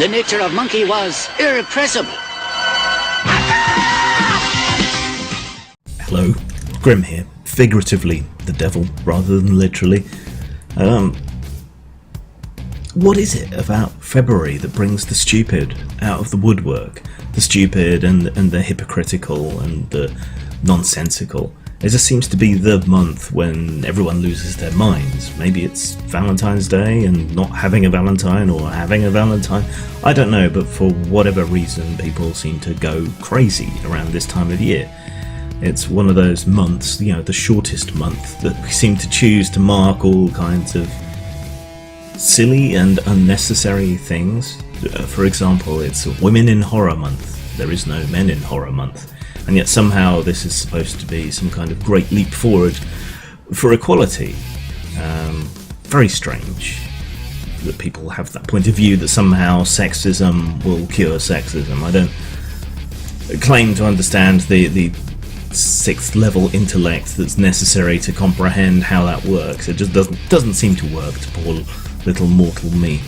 The nature of monkey was irrepressible. Hello, Grim here. Figuratively, the devil, rather than literally. What is it about February that brings the stupid out of the woodwork? The stupid and the hypocritical and the nonsensical. It just seems to be the month when everyone loses their minds. Maybe it's Valentine's Day and not having a Valentine, or having a Valentine. I don't know, but for whatever reason, people seem to go crazy around this time of year. It's one of those months, the shortest month, that we seem to choose to mark all kinds of silly and unnecessary things. For example, it's Women in Horror Month. There is no Men in Horror Month. And yet somehow this is supposed to be some kind of great leap forward for equality. Very strange that people have that point of view, that somehow sexism will cure sexism. I don't claim to understand the sixth level intellect that's necessary to comprehend how that works. It just doesn't seem to work to poor little mortal me.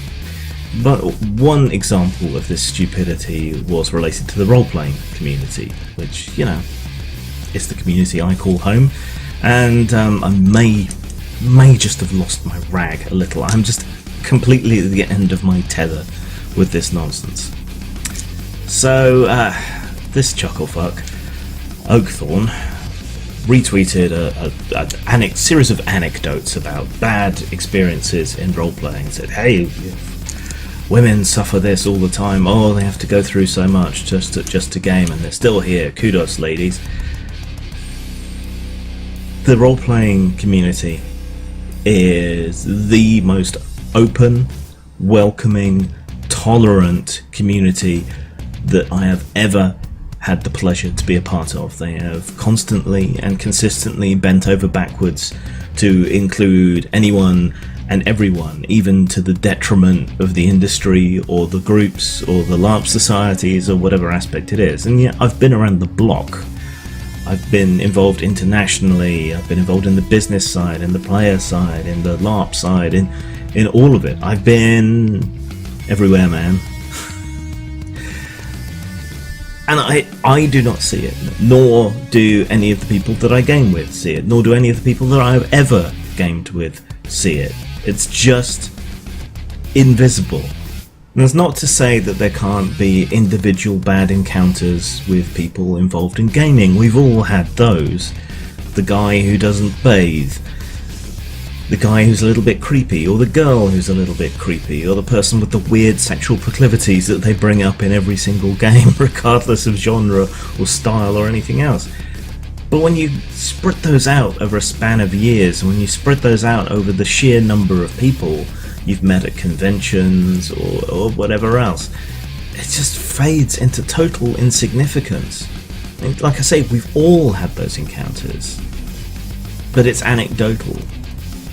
But one example of this stupidity was related to the role-playing community, which, is the community I call home, and I may just have lost my rag a little. I'm just completely at the end of my tether with this nonsense. So, this chucklefuck, Oakthorn, retweeted a series of anecdotes about bad experiences in role-playing. Said, hey, women suffer this all the time. Oh, they have to go through so much just to game, and they're still here. Kudos, ladies. The role-playing community is the most open, welcoming, tolerant community that I have ever had the pleasure to be a part of. They have constantly and consistently bent over backwards to include anyone and everyone, even to the detriment of the industry or the groups or the LARP societies or whatever aspect it is. And yet I've been around the block. I've been involved internationally, I've been involved in the business side, in the player side, in the LARP side, in all of it. I've been everywhere, man. And I do not see it, nor do any of the people that I game with see it, nor do any of the people that I have ever gamed with see it. It's just invisible. And that's not to say that there can't be individual bad encounters with people involved in gaming. We've all had those. The guy who doesn't bathe, the guy who's a little bit creepy, or the girl who's a little bit creepy, or the person with the weird sexual proclivities that they bring up in every single game, regardless of genre or style or anything else. But when you spread those out over a span of years, and when you spread those out over the sheer number of people you've met at conventions or whatever else, it just fades into total insignificance. And like I say, we've all had those encounters, but it's anecdotal.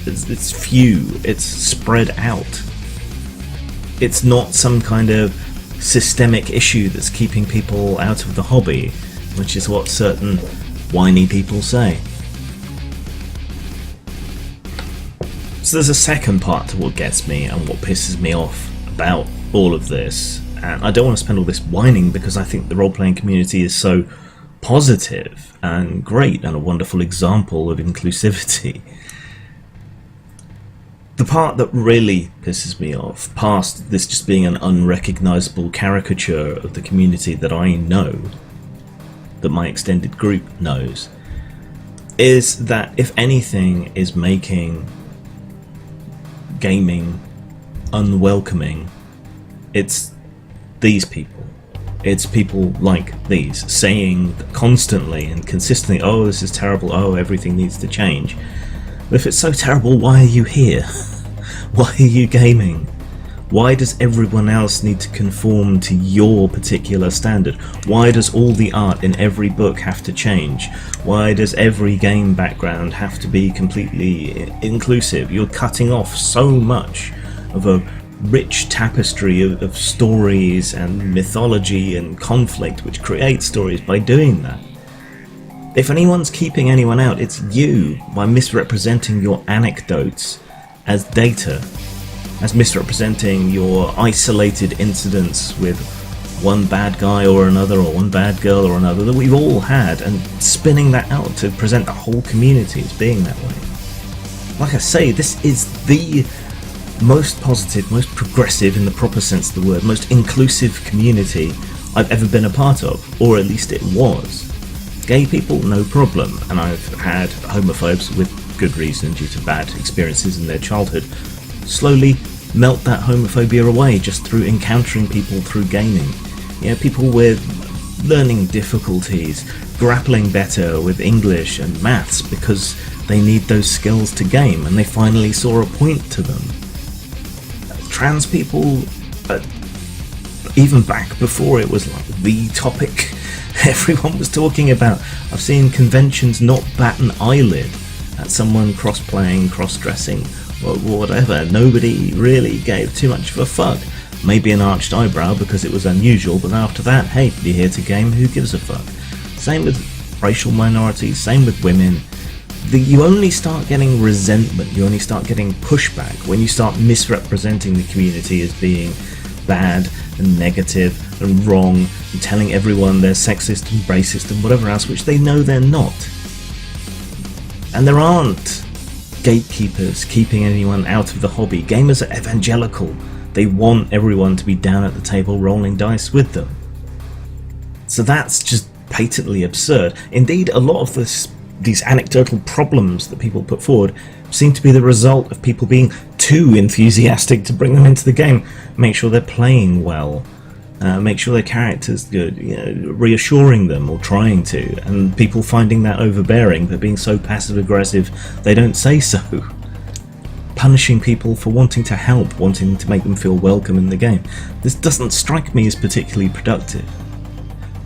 It's few, it's spread out. It's not some kind of systemic issue that's keeping people out of the hobby, which is what certain whiny people say. So there's a second part to what gets me and what pisses me off about all of this, and I don't want to spend all this whining because I think the role-playing community is so positive and great and a wonderful example of inclusivity. The part that really pisses me off, past this just being an unrecognisable caricature of the community that I know, that my extended group knows, is that if anything is making gaming unwelcoming, it's these people. It's people like these saying constantly and consistently, oh, this is terrible, oh, everything needs to change. But if it's so terrible, why are you here? Why are you gaming? Why does everyone else need to conform to your particular standard? Why does all the art in every book have to change? Why does every game background have to be completely inclusive? You're cutting off so much of a rich tapestry of stories and mythology and conflict which create stories by doing that. If anyone's keeping anyone out, it's you, by misrepresenting your anecdotes as data. as misrepresenting your isolated incidents with one bad guy or another, or one bad girl or another, that we've all had, and spinning that out to present the whole community as being that way. Like I say, this is the most positive, most progressive in the proper sense of the word, most inclusive community I've ever been a part of, or at least it was. Gay people, no problem, and I've had homophobes with good reason due to bad experiences in their childhood slowly melt that homophobia away just through encountering people through gaming. You know, people with learning difficulties, grappling better with English and maths because they need those skills to game, and they finally saw a point to them. Trans people, even back before it was like the topic everyone was talking about, I've seen conventions not bat an eyelid at someone cross-playing, cross-dressing, or whatever. Nobody really gave too much of a fuck. Maybe an arched eyebrow because it was unusual, but after that, hey, you're here to game, who gives a fuck? Same with racial minorities, same with women. You only start getting resentment, you only start getting pushback when you start misrepresenting the community as being bad and negative and wrong, and telling everyone they're sexist and racist and whatever else, which they know they're not. And there aren't gatekeepers keeping anyone out of the hobby. Gamers are evangelical. They want everyone to be down at the table rolling dice with them. So that's just patently absurd. Indeed, a lot of these anecdotal problems that people put forward seem to be the result of people being too enthusiastic to bring them into the game. Make sure they're playing well, make sure their character's good, you know, reassuring them or trying to, and people finding that overbearing, they're being so passive aggressive they don't say so. Punishing people for wanting to help, wanting to make them feel welcome in the game. This doesn't strike me as particularly productive.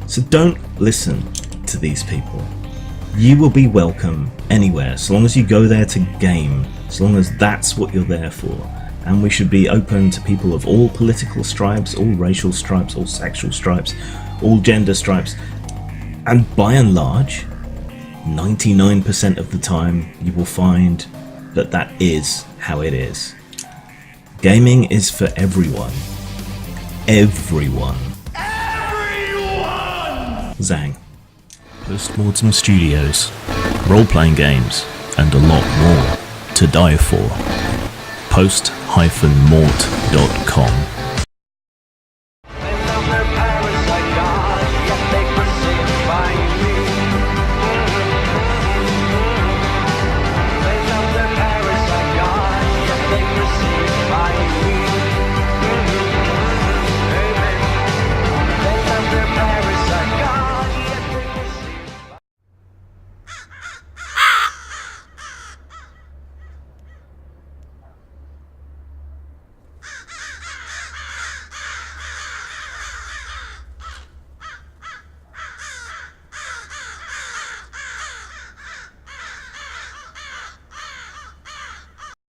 So don't listen to these people. You will be welcome anywhere, so long as you go there to game, so long as that's what you're there for. And we should be open to people of all political stripes, all racial stripes, all sexual stripes, all gender stripes. And by and large, 99% of the time, you will find that that is how it is. Gaming is for everyone. Everyone. Everyone! Zang. Postmortem Studios. Role-playing games. And a lot more to die for. Post-mort.com